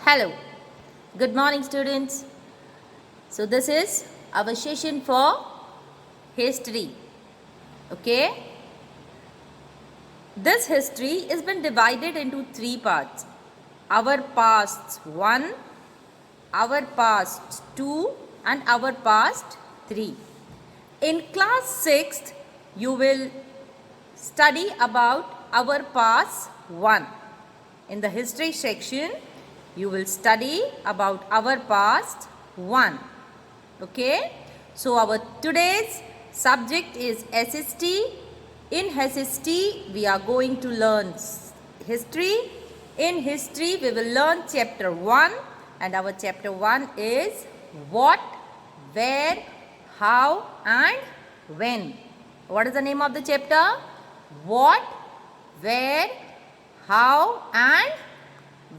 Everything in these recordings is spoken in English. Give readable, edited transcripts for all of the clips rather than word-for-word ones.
Hello, good morning, students. So, this is our session for history. Okay, this history has been divided into three parts: our past 1, our past 2, and our past 3. In class 6th, you will study about our past 1. In the history section, you will study about our past 1. Okay, so our today's subject is SST. In SST, we are going to learn history. In history, we will learn chapter 1, and our chapter 1 is what, where, how, and when. What is the name of the chapter? What, where, how, and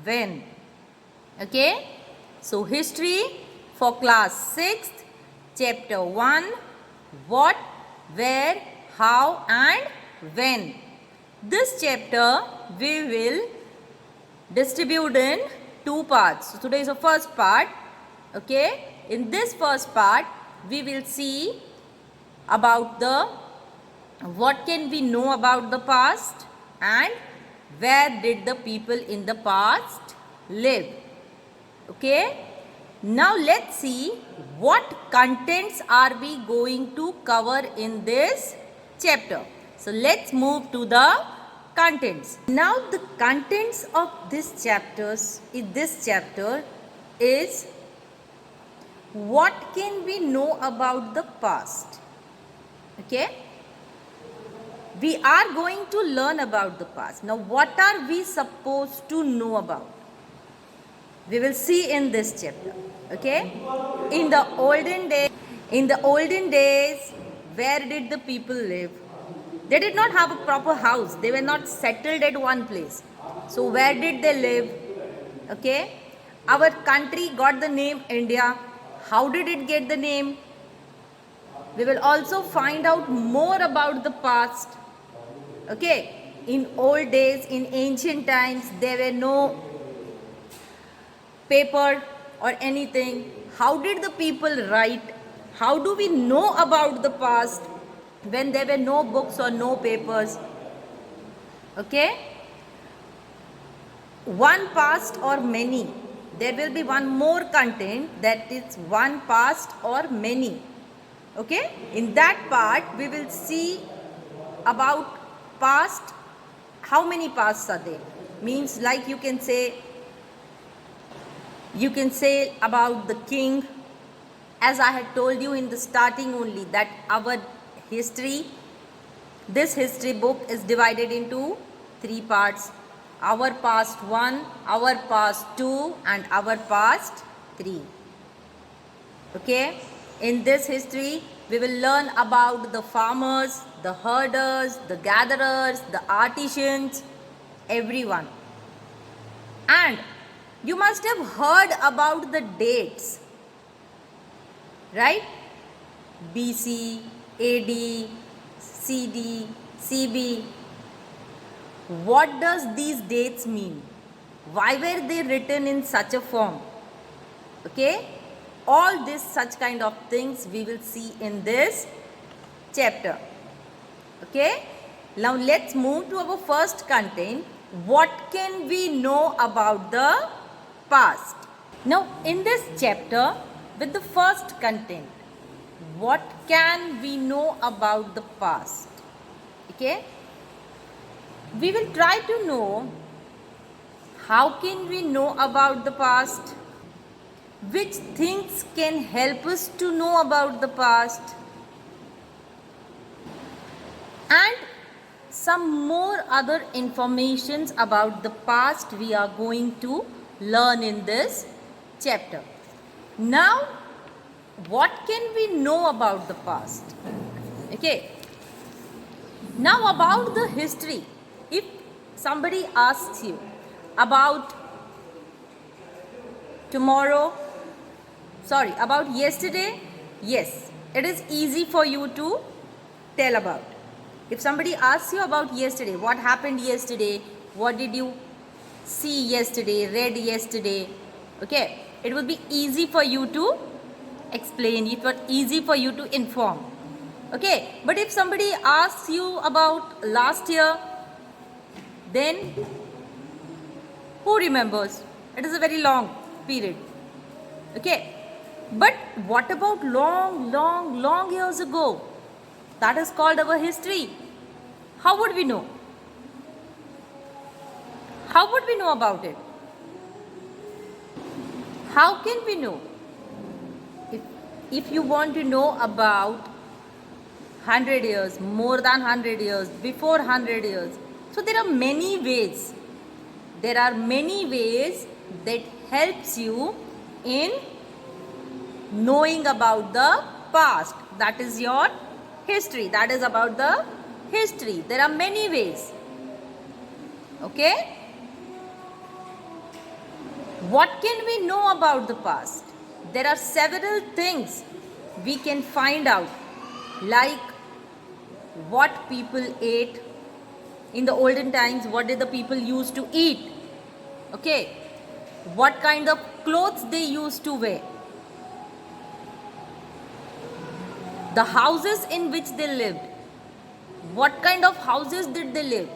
when. Okay, so history for class 6th, chapter 1, what, where, how, and when. This chapter we will distribute in two parts. So today is the first part. Okay, in this first part we will see about the what can we know about the past and where did the people in the past live. Okay, now let's see what contents are we going to cover in this chapter. So let's move to the contents. Now the contents of this chapter is what can we know about the past. Okay, we are going to learn about the past. Now what are we supposed to know about? We will see in this chapter. Okay, in the olden days, where did the people live? They did not have a proper house. They were not settled at one place. So where did they live? Okay, our country got the name India. How did it get the name? We will also find out more about the past. Okay, in old days, in ancient times, there were no paper or anything. How did the people write? How do we know about the past when there were no books or no papers? Okay, one past or many. There will be one more content, that is one past or many. Okay, in that part we will see about past. How many pasts are there? Means like you can say about the king, as I had told you in the starting only, that our history, this history book is divided into three parts: our past 1, our past 2, and our past 3. Okay, in this history we will learn about the farmers, the herders, the gatherers, the artisans, everyone. And you must have heard about the dates, right? BC, AD, CD, CB. What does these dates mean? Why were they written in such a form? Okay, all this such kind of things we will see in this chapter. Okay, now let's move to our first content. What can we know about the past? Now in this chapter, with the first content, what can we know about the past? Okay, we will try to know how can we know about the past, which things can help us to know about the past, and some more other informations about the past we are going to learn in this chapter. Now what can we know about the past? Okay, now about the history. If somebody asks you about about yesterday, yes, it is easy for you to tell about. If somebody asks you about yesterday, what happened yesterday, what did you see yesterday, read yesterday, Okay, it will be easy for you to explain, it was easy for you to inform. Okay, but if somebody asks you about last year, then who remembers? It is a very long period. Okay, but what about long years ago? That is called our history. How would we know? How would we know about it? How can we know? If you want to know about 100 years, more than 100 years, before 100 years, so there are many ways. There are many ways that helps you in knowing about the past. That is your history. That is about the history. There are many ways. Okay? What can we know about the past? There are several things we can find out, like what people ate in the olden times, what did the people used to eat? Okay, what kind of clothes they used to wear, the houses in which they lived, what kind of houses did they live?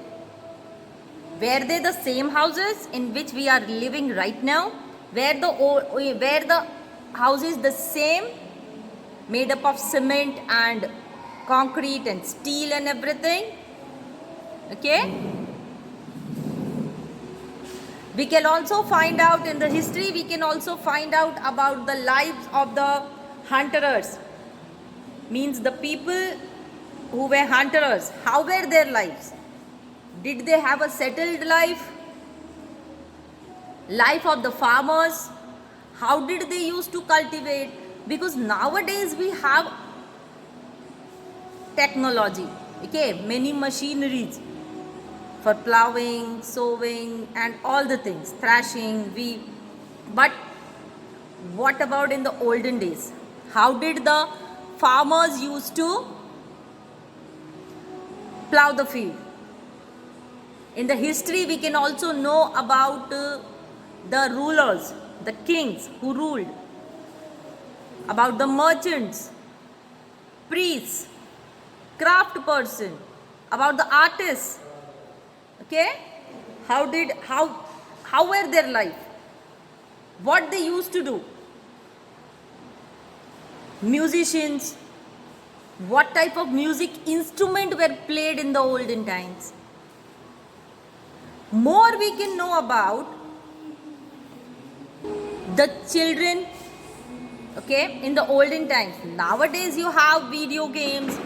Were they the same houses in which we are living right now? Were the houses the same, made up of cement and concrete and steel and everything? Okay? We can also find out in the history, we can also find out about the lives of the hunterers. Means the people who were hunters, how were their lives? Did they have a settled life? Life of the farmers, how did they used to cultivate? Because nowadays we have technology, okay, many machineries for plowing, sowing and all the things, thrashing, but what about in the olden days? How did the farmers used to plow the field? In the history we can also know about the rulers, the kings who ruled, about the merchants, priests, craft person, about the artists. Okay, how were their life, what they used to do, musicians, what type of music instrument were played in the olden times. More we can know about the children, okay, in the olden times. Nowadays you have video games,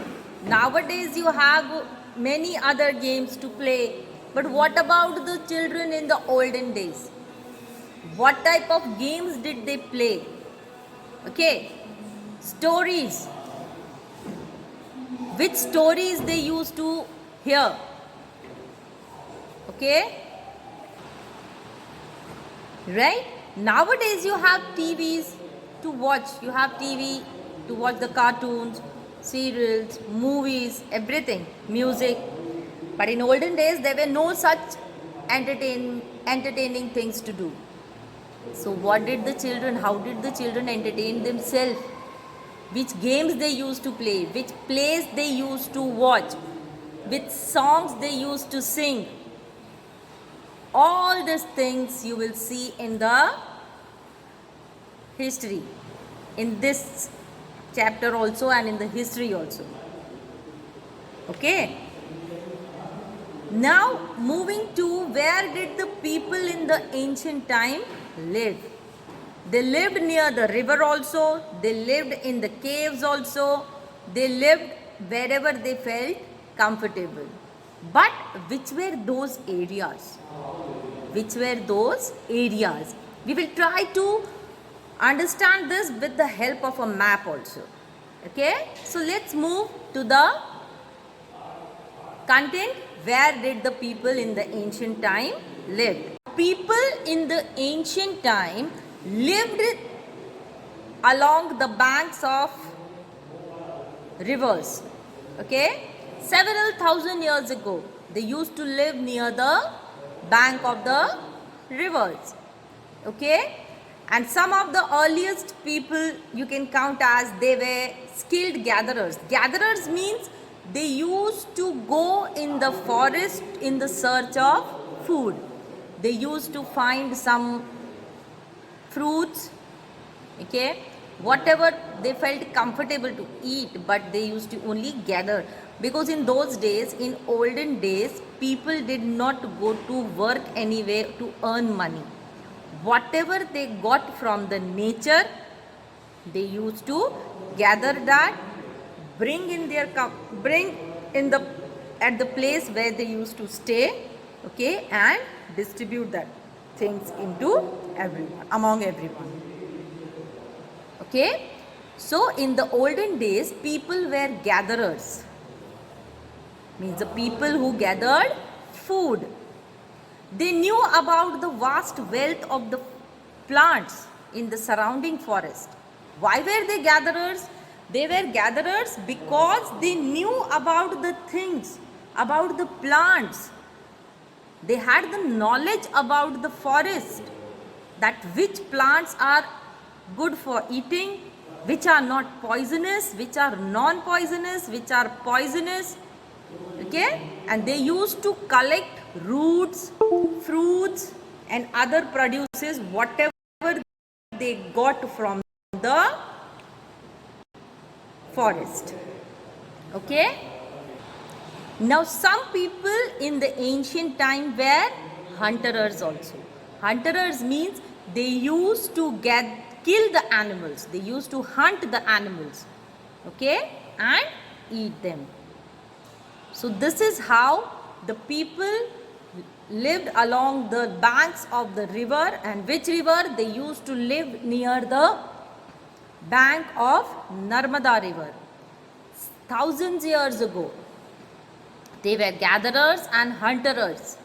nowadays you have many other games to play, but what about the children in the olden days? What type of games did they play? Okay, stories, which stories they used to hear? Okay, right? Nowadays you have TVs to watch, you have TV to watch the cartoons, serials, movies, everything, music. But in olden days there were no such entertaining things to do. So what did the children, how did the children entertain themselves? Which games they used to play, which plays they used to watch, which songs they used to sing? All these things you will see in the history, in this chapter also and in the history also. Okay. Now moving to where did the people in the ancient time live? They lived near the river also, they lived in the caves also, they lived wherever they felt comfortable. But which were those areas? Which were those areas? We will try to understand this with the help of a map also. Okay, so let's move to the content. Where did the people in the ancient time live? People in the ancient time lived along the banks of rivers. Okay, several thousand years ago they used to live near the bank of the rivers. Okay, And some of the earliest people you can count as they were skilled gatherers. Gatherers means they used to go in the forest in the search of food. They used to find some fruits, okay, whatever they felt comfortable to eat, but they used to only gather, because in those days, in olden days, people did not go to work anywhere to earn money. Whatever they got from the nature, they used to gather that, bring in their bring in the at the place where they used to stay, okay, and distribute that things into everyone, among everyone. Okay, so in the olden days, people were gatherers, means the people who gathered food. They knew about the vast wealth of the plants in the surrounding forest. Why were they gatherers? They were gatherers because they knew about the things, about the plants. They had the knowledge about the forest, that which plants are good for eating, which are not poisonous, which are non-poisonous, which are poisonous. Okay, and they used to collect roots, fruits, and other produces, whatever they got from the forest. Okay, now some people in the ancient time were hunterers also. Hunterers means they used to kill the animals, they used to hunt the animals, okay, and eat them. So this is how the people lived along the banks of the river. And which river? They used to live near the bank of Narmada river. Thousands years ago, they were gatherers and hunterers.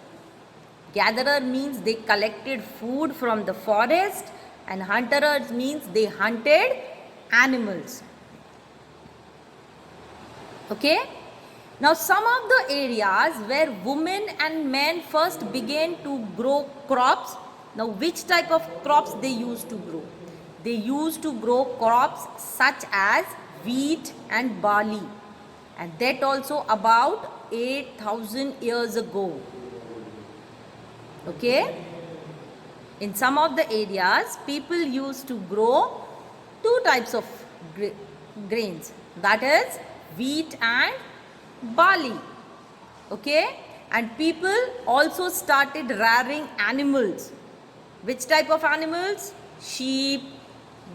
Gatherer means they collected food from the forest, and hunterers means they hunted animals. Okay? Now some of the areas where women and men first began to grow crops. Now which type of crops they used to grow? They used to grow crops such as wheat and barley, and that also about 8,000 years ago. Okay? In some of the areas, people used to grow two types of grains, that is wheat and barley. Okay, and people also started rearing animals. Which type of animals? Sheep,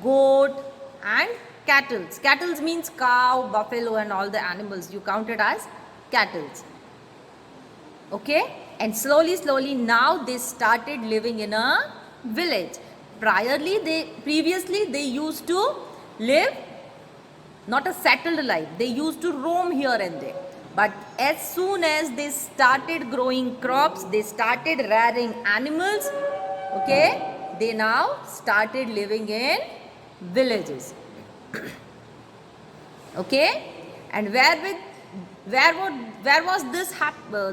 goat, and cattle. Cattle means cow, buffalo, and all the animals you counted as cattle. Okay, and slowly now they started living in a village. Previously they used to live not a settled life. They used to roam here and there. But as soon as they started growing crops, they started rearing animals, okay, they now started living in villages. Okay, and where was this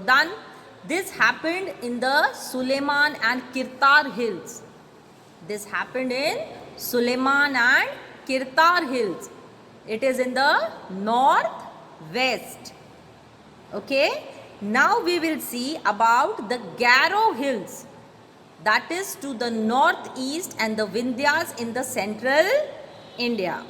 done? This happened in the Suleiman and Kirtar hills. This happened in Suleiman and Kirtar hills. It is in the northwest. Okay, now we will see about the Garo hills, that is to the northeast, and the Vindhyas in the central India.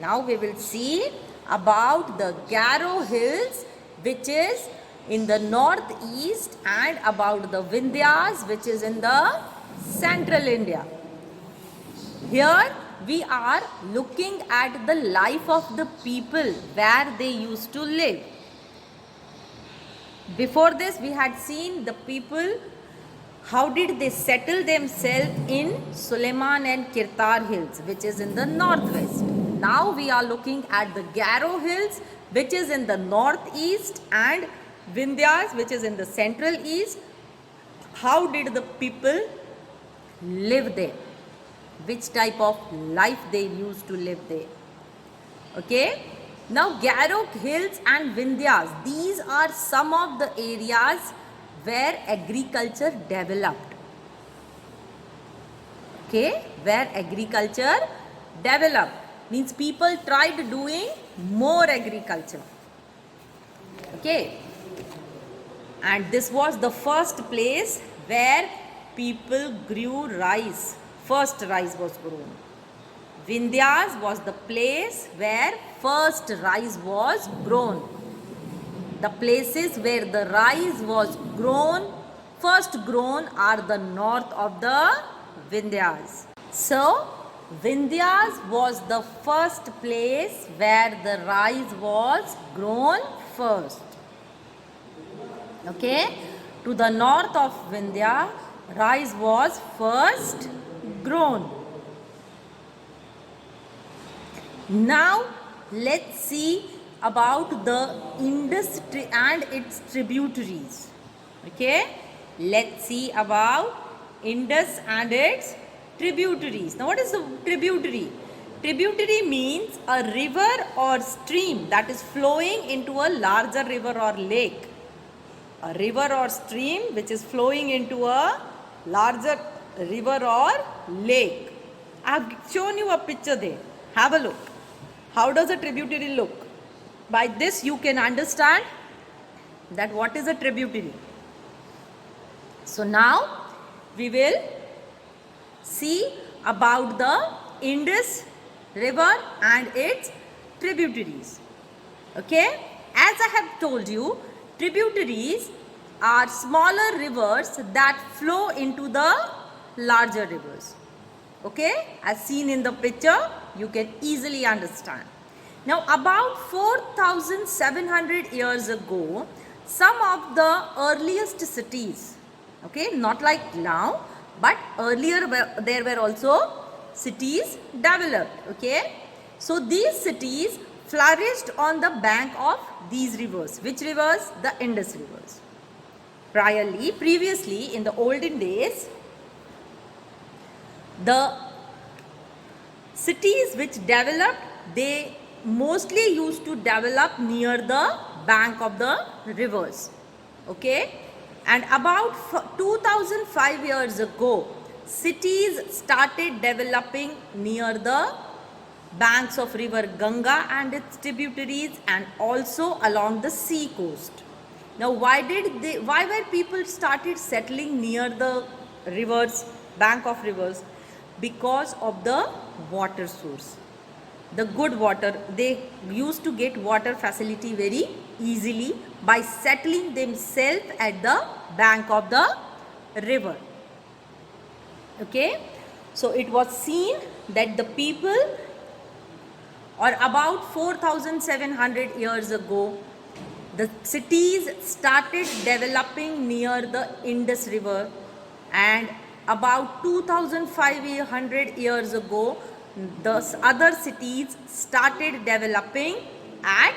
Now we will see about the Garo hills, which is in the northeast, and about the Vindhyas, which is in the central India. Here we are looking at the life of the people where they used to live. Before this, we had seen the people, how did they settle themselves in Suleiman and Kirtar hills, which is in the northwest. Now we are looking at the Garo hills, which is in the northeast, and Vindhyas, which is in the central east. How did the people live there? Which type of life they used to live there? Okay, now Garo hills and Vindhyas, these are some of the areas where agriculture developed. Okay, where agriculture developed, means people tried doing more agriculture. Okay, and this was the first place where people grew rice. First rice was grown. Vindhyas was the place where first rice was grown. The places where the rice was grown, first grown, are the north of the Vindhyas. So, Vindhyas was the first place where the rice was grown first. Okay, to the north of Vindhya, rice was first grown. Now, let's see about the Indus and its tributaries. Okay, let's see about Indus and its tributaries. Now, what is the tributary? Tributary means a river or stream that is flowing into a larger river or lake. A river or stream which is flowing into a larger river or lake. I have shown you a picture there. Have a look. How does a tributary look? By this you can understand that what is a tributary. So now we will see about the Indus river and its tributaries. Okay, as I have told you, tributaries are smaller rivers that flow into the larger rivers. Okay, as seen in the picture, you can easily understand. Now, about 4,700 years ago, some of the earliest cities, okay, not like now, but earlier there were also cities developed. Okay, so these cities flourished on the bank of these rivers. Which rivers? The Indus rivers. Previously, in the olden days, the cities which developed, they mostly used to develop near the bank of the rivers. Okay, and about 2005 years ago, cities started developing near the banks of river Ganga and its tributaries, and also along the sea coast. Now, why were people started settling near the rivers, bank of rivers? Because of the water source, the good water. They used to get water facility very easily by settling themselves at the bank of the river. Okay, so it was seen that the people, or about 4,700 years ago, the cities started developing near the Indus river, and about 2,500 years ago, the other cities started developing at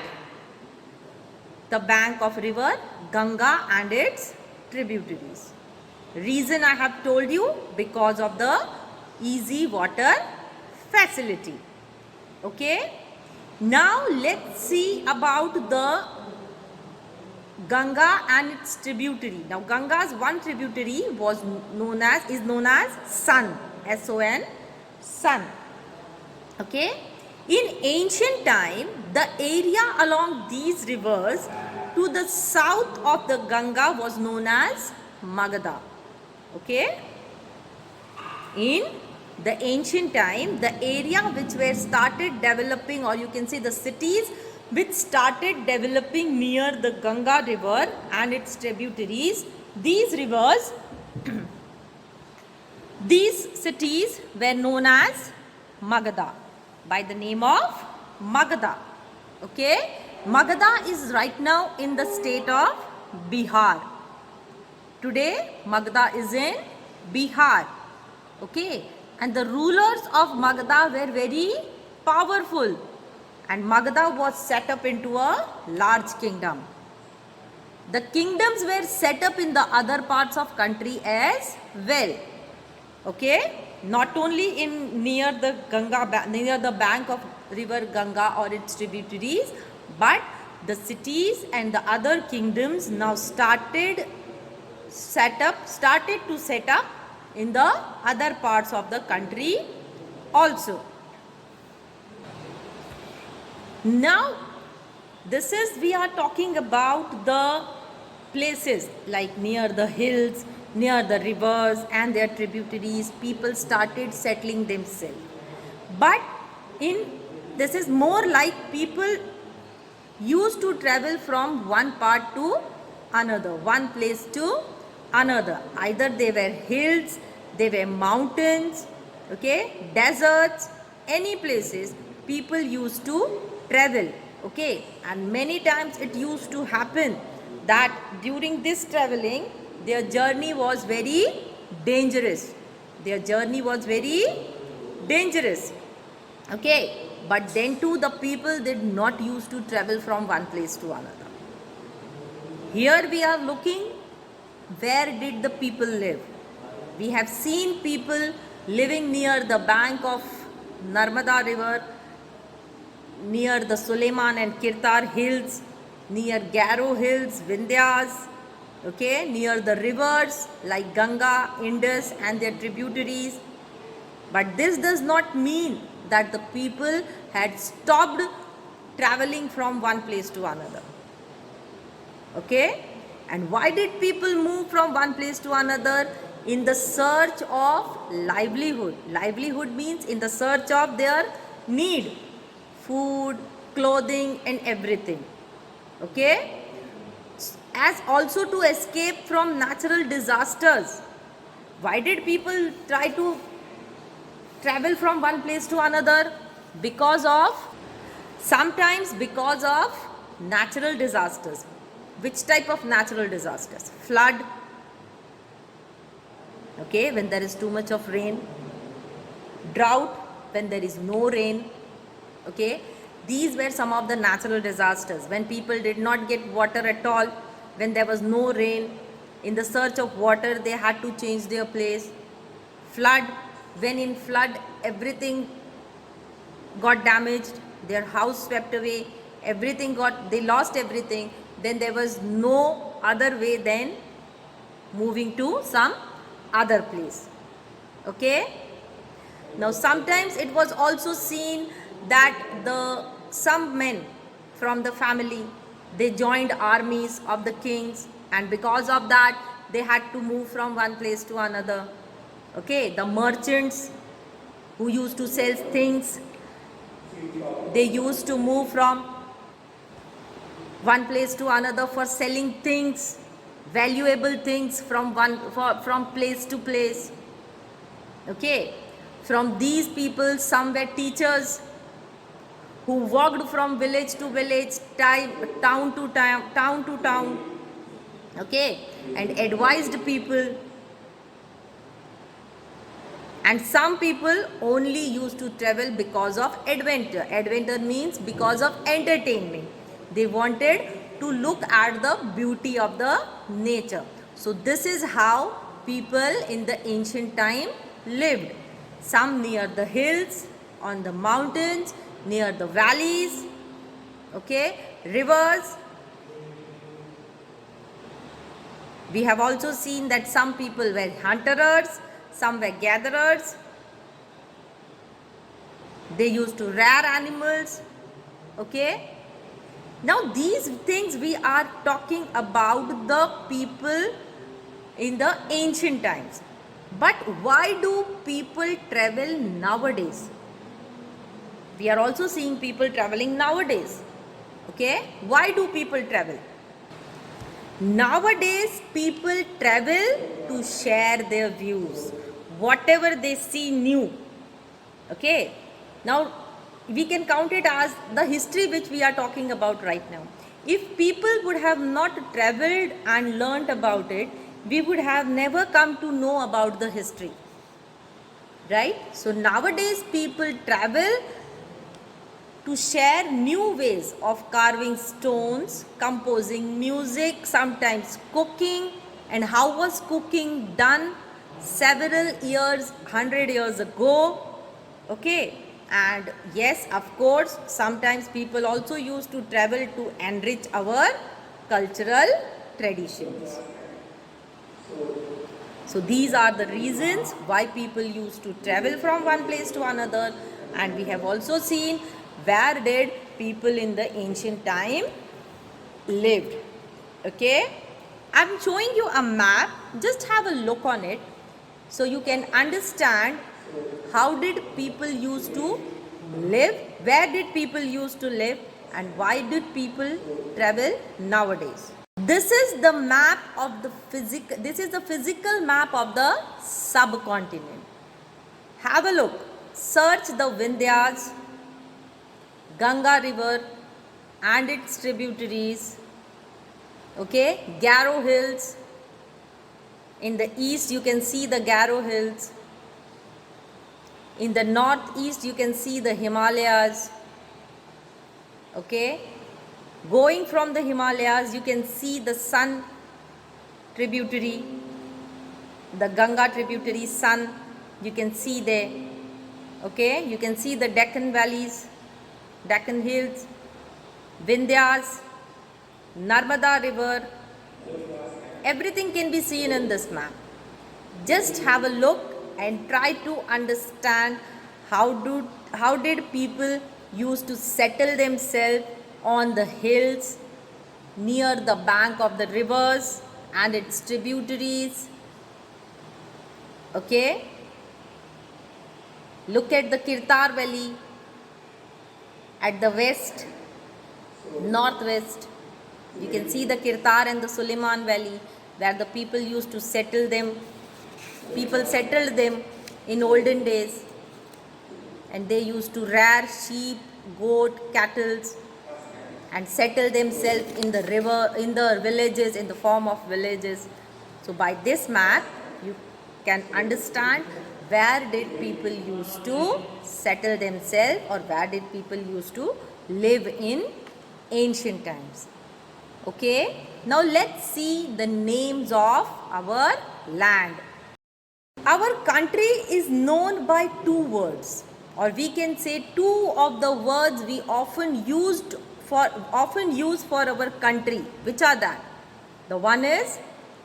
the bank of river Ganga and its tributaries. Reason I have told you, because of the easy water facility. Okay, now let's see about the Ganga and its tributary. Now, Ganga's one tributary is known as Son, S-O-N, Son. Okay, in ancient time, the area along these rivers to the south of the Ganga was known as Magadha. Okay, in the ancient time, the area which were started developing, or you can say the cities which started developing near the Ganga river and its tributaries, these rivers, these cities were known as Magadha, by the name of Magadha. Okay, Magadha is right now in the state of Bihar. Today, Magadha is in Bihar. Okay, and the rulers of Magadha were very powerful, and Magadha was set up into a large kingdom. The kingdoms were set up in the other parts of country as well. Okay, not only in near the bank of river Ganga or its tributaries, but the cities and the other kingdoms now started to set up in the other parts of the country also. Now, we are talking about the places like near the hills, near the rivers and their tributaries. People started settling themselves. But this is more like people used to travel from one part to another, one place to another. Either they were hills, they were mountains, okay, deserts, any places people used to travel, okay. And many times it used to happen that during this traveling their journey was very dangerous. Okay, but then too the people did not used to travel from one place to another. Here we are looking, where did the people live? We have seen people living near the bank of Narmada river, near the Suleiman and Kirtar hills, near Garo hills, Vindhyas, okay, near the rivers like Ganga, Indus and their tributaries. But this does not mean that the people had stopped traveling from one place to another. Okay? And why did people move from one place to another? In the search of livelihood. Livelihood means in the search of their need. Food, clothing and everything. Okay? As also to escape from natural disasters. Why did people try to travel from one place to another? Sometimes because of natural disasters. Which type of natural disasters? Flood. Okay, when there is too much of rain. Drought, when there is no rain. Okay, these were some of the natural disasters. When people did not get water at all, when there was no rain, in the search of water they had to change their place. Flood, when in flood everything got damaged, their house swept away, they lost everything, then there was no other way than moving to some other place. Okay? Now sometimes it was also seen that some men from the family, they joined armies of the kings, and because of that they had to move from one place to another. Okay, the merchants who used to sell things, they used to move from one place to another for selling things, valuable things from place to place. Okay, from these people some were teachers who walked from village to village, town to town, okay, and advised people. And some people only used to travel because of adventure. Adventure means because of entertainment. They wanted to look at the beauty of the nature. So this is how people in the ancient time lived. Some near the hills, on the mountains, near the valleys, okay, rivers. We have also seen that some people were hunterers, some were gatherers. They used to rear animals. Okay. Now these things we are talking about the people in the ancient times. But why do people travel nowadays? We are also seeing people traveling nowadays. Okay. Why do people travel? Nowadays people travel to share their views, whatever they see new. Okay, now we can count it as the history which we are talking about right now. If people would have not traveled and learnt about it, we would have never come to know about the history, right? So nowadays people travel to share new ways of carving stones, composing music, sometimes cooking. And how was cooking done several years, 100 years ago? Okay, and yes, of course, sometimes people also used to travel to enrich our cultural traditions. So these are the reasons why people used to travel from one place to another, and we have also seen where did people in the ancient time lived. Okay, I'm showing you a map, just have a look on it so you can understand how did people used to live, where did people used to live, and why did people travel nowadays. This is the map of the physical map of the subcontinent. Have a look, search the Vindhyas, Ganga river and its tributaries, okay, Garo hills. In the east you can see the Garo hills, in the northeast you can see the Himalayas, okay. Going from the Himalayas you can see the Sun tributary, the Ganga tributary Sun you can see there, okay. You can see the Deccan valleys, Deccan hills, Vindhyas, Narmada river, everything can be seen in this map. Just have a look and try to understand how did people used to settle themselves on the hills near the bank of the rivers and its tributaries, okay. Look at the Kirtar valley at the west, northwest. You can see the Kirtar and the Suleiman valley where the people used to settle them. People settled them in olden days, and they used to rear sheep, goat, cattle, and settle themselves in the river, in the villages, in the form of villages. So by this map you can understand where did people used to settle themselves, or where did people used to live in ancient times. Okay, now let's see the names of our land. Our country is known by two words, or we can say two of the words we often use for our country. Which are that? The one is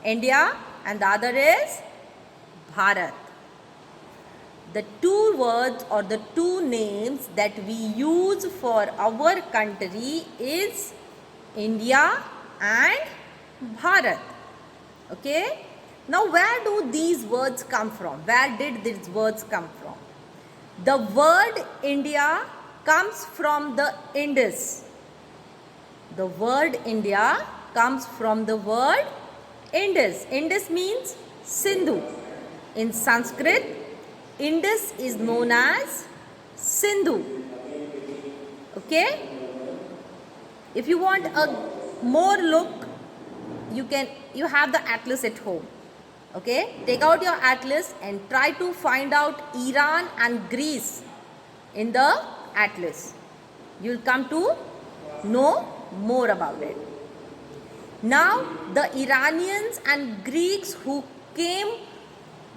India and the other is Bharat. The two words or the two names that we use for our country is India and Bharat. Okay. Now where do these words come from? Where did these words come from? The word India comes from the Indus. The word India comes from the word Indus. Indus means Sindhu. In Sanskrit, Indus is known as Sindhu. Okay? If you want a more look, you have the atlas at home. Okay? Take out your atlas and try to find out Iran and Greece in the atlas. You will come to know more about it. Now, the Iranians and Greeks who came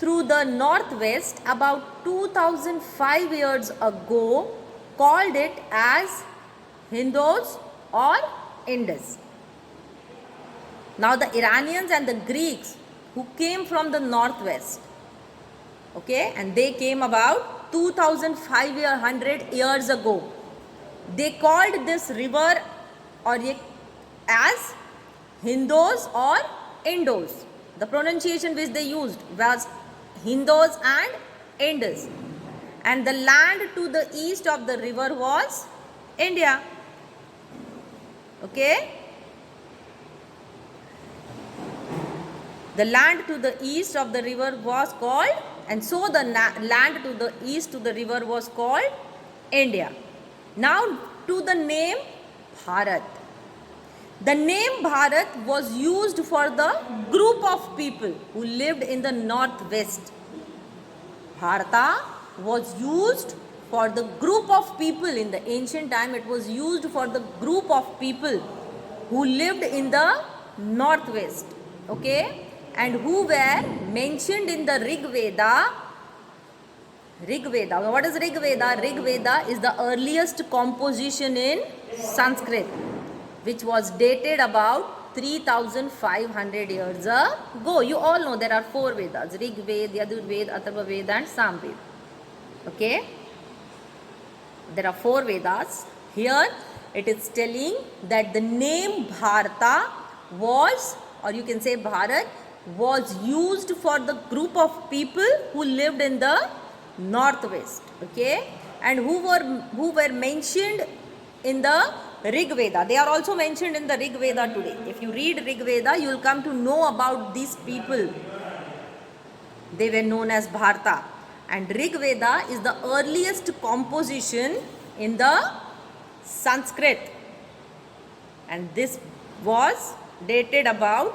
through the northwest about 2005 years ago called it as Hindus or Indus. Now, the Iranians and the Greeks who came from the northwest, okay, and they came about 2500 years ago. They called this river as Hindus or Indus. The pronunciation which they used was Hindus and Indus. And the land to the east of the river was India. Okay. The land to the east of the river was called, and so the land to the east to the river was called India. Now to the name Bharat. The name Bharat was used for the group of people who lived in the northwest. Bharata was used for the group of people in the ancient time. It was used for the group of people who lived in the northwest. Okay. And who were mentioned in the Rig Veda. Rig Veda. What is Rig Veda? Rig Veda is the earliest composition in Sanskrit, which was dated about 3,500 years ago. You all know there are 4 Vedas: Rig Veda, Yadur Veda, Atharva Veda and Sam Veda. Okay? There are 4 Vedas. Here it is telling that the name Bharata was, or you can say Bharat, was used for the group of people who lived in the northwest. Okay? And who were mentioned in the Rig Veda. They are also mentioned in the Rig Veda today. If you read Rig Veda, you will come to know about these people. They were known as Bharata. And Rig Veda is the earliest composition in the Sanskrit. And this was dated about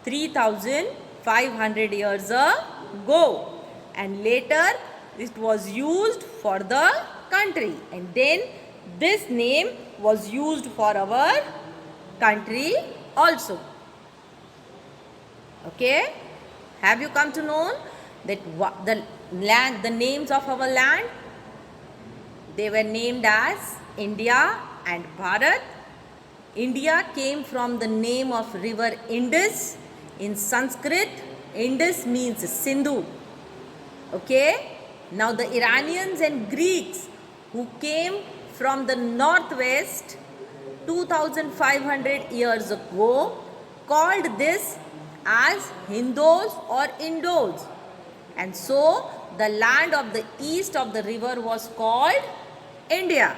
3,500 years ago. And later it was used for the country. And then this name was used for our country also. Okay? Have you come to know that the names of our land? They were named as India and Bharat. India came from the name of river Indus. In Sanskrit, Indus means Sindhu. Okay? Now the Iranians and Greeks who came from the northwest 2,500 years ago called this as Hindus or Indos. And so the land of the east of the river was called India.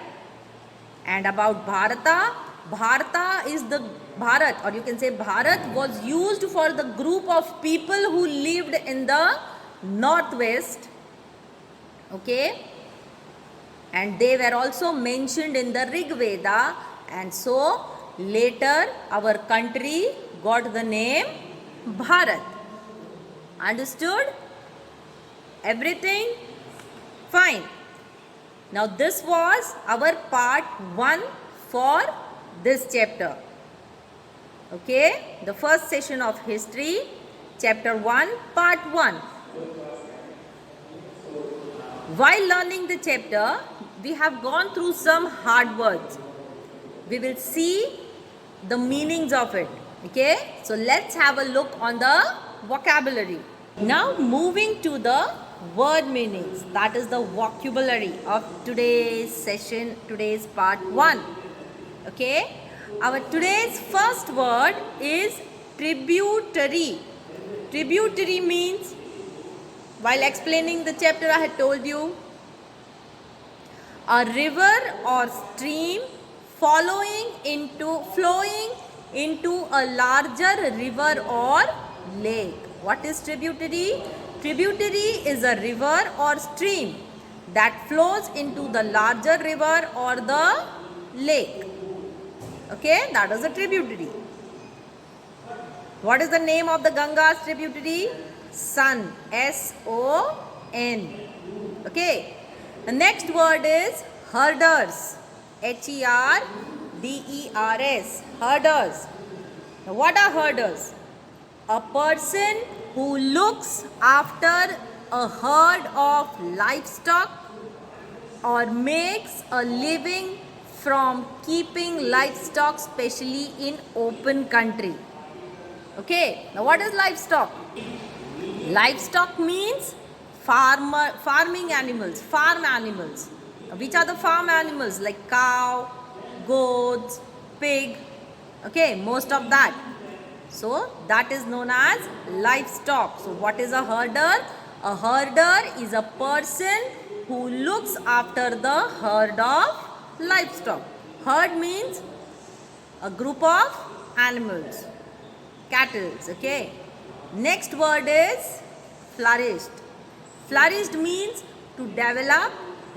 And about Bharata, Bharata is the Bharat, or you can say Bharat was used for the group of people who lived in the northwest. Okay? And they were also mentioned in the Rig Veda, and so later our country got the name Bharat. Understood? Everything? Fine. Now this was our part 1 for this chapter. Okay? The first session of history, chapter 1, part 1. While learning the chapter, we have gone through some hard words. We will see the meanings of it. Okay? So let's have a look on the vocabulary. Now moving to the word meanings. That is the vocabulary of today's session, today's part 1. Okay? Our today's first word is tributary. Tributary means, while explaining the chapter, I had told you, a river or stream flowing into a larger river or lake. What is tributary? Tributary is a river or stream that flows into the larger river or the lake. Okay, that is a tributary. What is the name of the Ganga's tributary? Son. S-O-N. Okay. The next word is herders. H-E-R-D-E-R-S. Herders. Now, what are herders? A person who looks after a herd of livestock or makes a living from keeping livestock, especially in open country. Okay. Now, what is livestock? Livestock means farming animals, farm animals. Which are the farm animals? Like cow, goats, pig. Okay, most of that. So that is known as livestock. So what is a herder? A herder is a person who looks after the herd of livestock. Herd means a group of animals, cattle. Okay. Next word is flourished. Flourished means to develop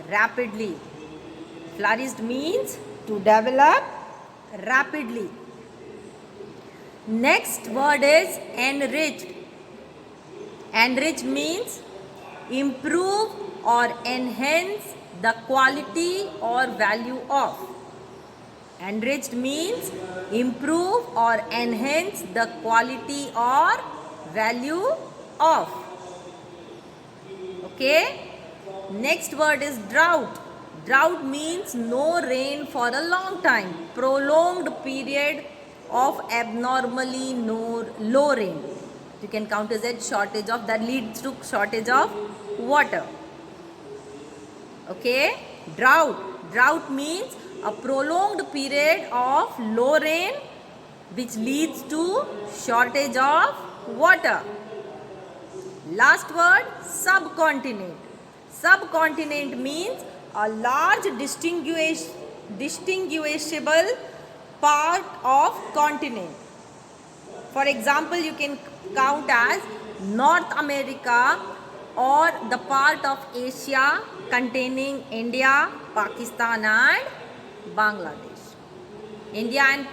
rapidly. Flourished means to develop rapidly. Next word is enriched. Enriched means improve or enhance the quality or value of. Enriched means improve or enhance the quality or value of. Okay. Next word is drought. Drought means no rain for a long time, prolonged period of abnormally low rain. You can count as a shortage of, that leads to shortage of water. Okay, drought means a prolonged period of low rain which leads to shortage of water. Last word, subcontinent. Subcontinent means a large distinguishable part of continent. For example, you can count as North America or the part of Asia containing India, Pakistan and Bangladesh. India and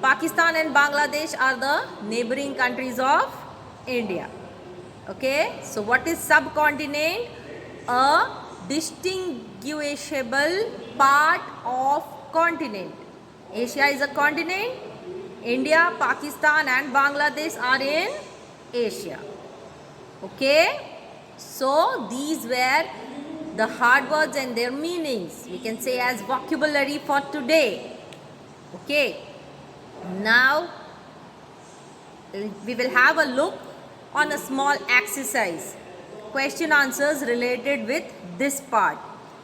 Pakistan and Bangladesh are the neighboring countries of India. Okay, so what is subcontinent? A distinguishable part of continent. Asia is a continent. India, Pakistan and Bangladesh are in Asia. Okay, so these were the hard words and their meanings. We can say as vocabulary for today. Okay, now we will have a look on a small exercise, question answers related with this part.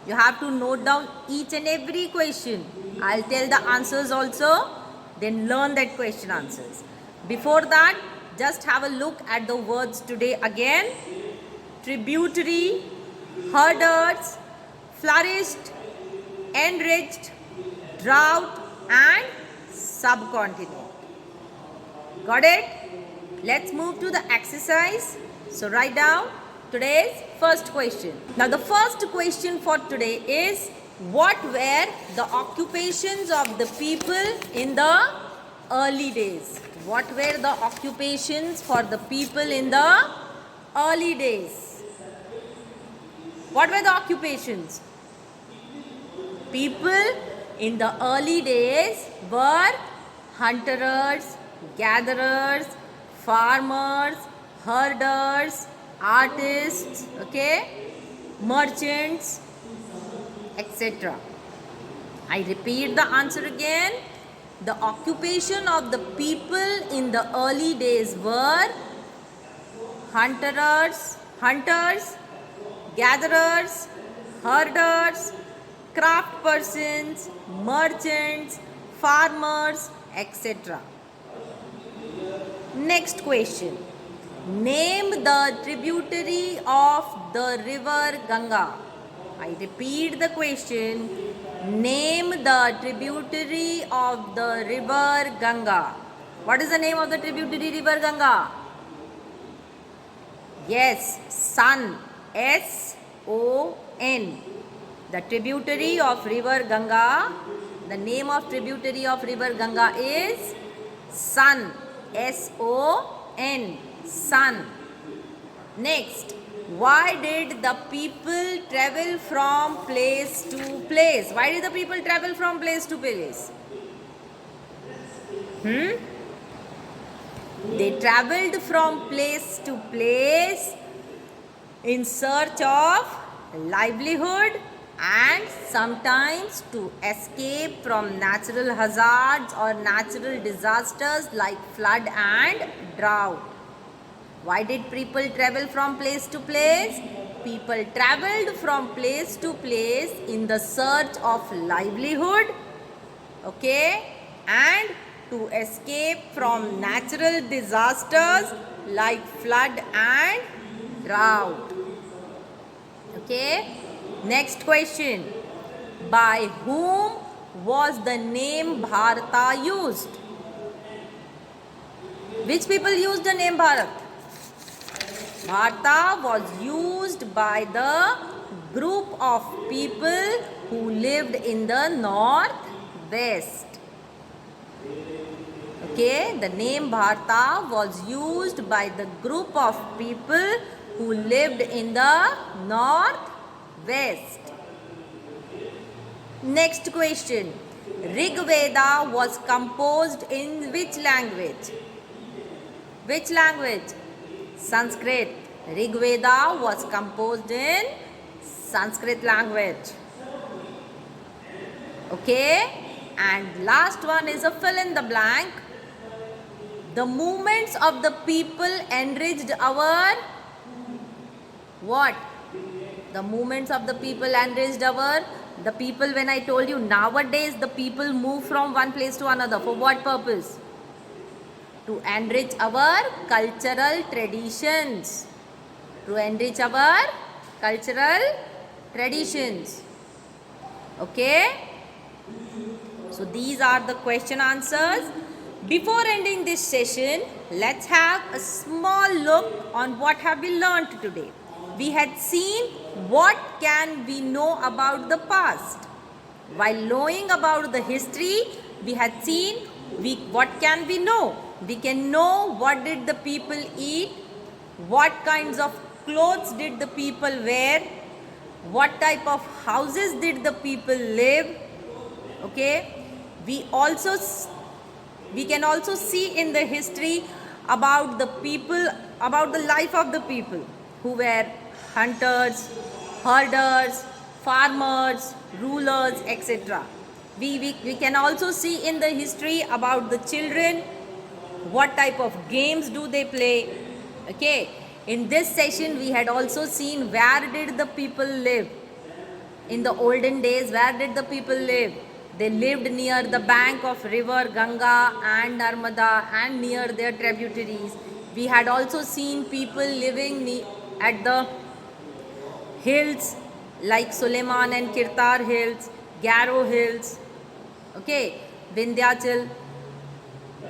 You have to note down each and every question. I'll tell the answers also, then learn that question answers. Before that, just have a look at the words today again. Tributary, herders, flourished, enriched, drought and subcontinent. Got it? Let's move to the exercise. So write down today's first question. Now the first question for today is, what were the occupations of the people in the early days? What were the occupations for the people in the early days? What were the occupations? People in the early days were hunters, gatherers, farmers, herders, artists, okay, merchants, etc. I repeat the answer again. The occupation of the people in the early days were hunters, gatherers, herders, craft persons, merchants, farmers, etc. Next question. Name the tributary of the river Ganga. I repeat the question. Name the tributary of the river Ganga. What is the name of the tributary river Ganga? Yes, Son. S-O-N. The tributary of river Ganga. The name of tributary of river Ganga is Son. S-O-N. Son. Next, why did the people travel from place to place? Why did the people travel from place to place? They traveled from place to place in search of livelihood and sometimes to escape from natural hazards or natural disasters like flood and drought. Why did people travel from place to place? People traveled from place to place in the search of livelihood, okay, and to escape from natural disasters like flood and drought. Okay. Next question. By whom was the name Bharata used? Which people used the name Bharat? Bharata was used by the group of people who lived in the northwest. Okay, the name Bharata was used by the group of people who lived in the northwest. Next question. Rig Veda was composed in which language? Which language? Sanskrit. Rig Veda was composed in Sanskrit language. Okay. And last one is a fill in the blank. The movements of the people enriched our what? The movements of the people enriched our, the people, when I told you nowadays the people move from one place to another. For what purpose? To enrich our cultural traditions. To enrich our cultural traditions. Okay? So these are the question answers. Before ending this session, let's have a small look on what have we learned today. We had seen what can we know about the past. While knowing about the history, we had seen what can we know. We can know what did the people eat, what kinds of clothes did the people wear, what type of houses did the people live. Okay, we can also see in the history about the people, about the life of the people who were hunters, herders, farmers, rulers, etc. We can also see in the history about the children, what type of games do they play. Okay, in this session we had also seen where did the people live. In the olden days, where did the people live? They lived near the bank of river Ganga and Narmada and near their tributaries. We had also seen people living at the hills like Suleiman and Kirtar hills, Garo hills, okay, Vindhyachal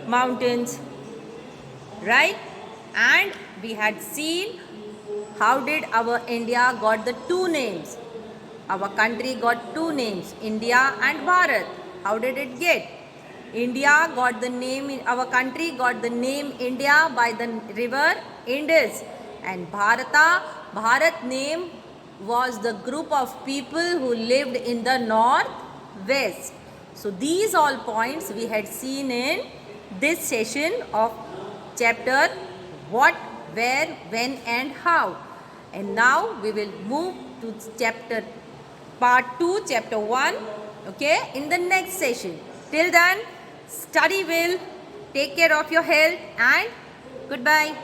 mountains, right? And we had seen how did our India got the two names. Our country got two names, India and Bharat. How did it get? India got the name, our country got the name India by the river Indus. And Bharat name was the group of people who lived in the northwest. So these all points we had seen in this session of chapter what, where, when and how. And now we will move to chapter part 2, chapter 1, okay, in the next session. Till then, study well, take care of your health and goodbye.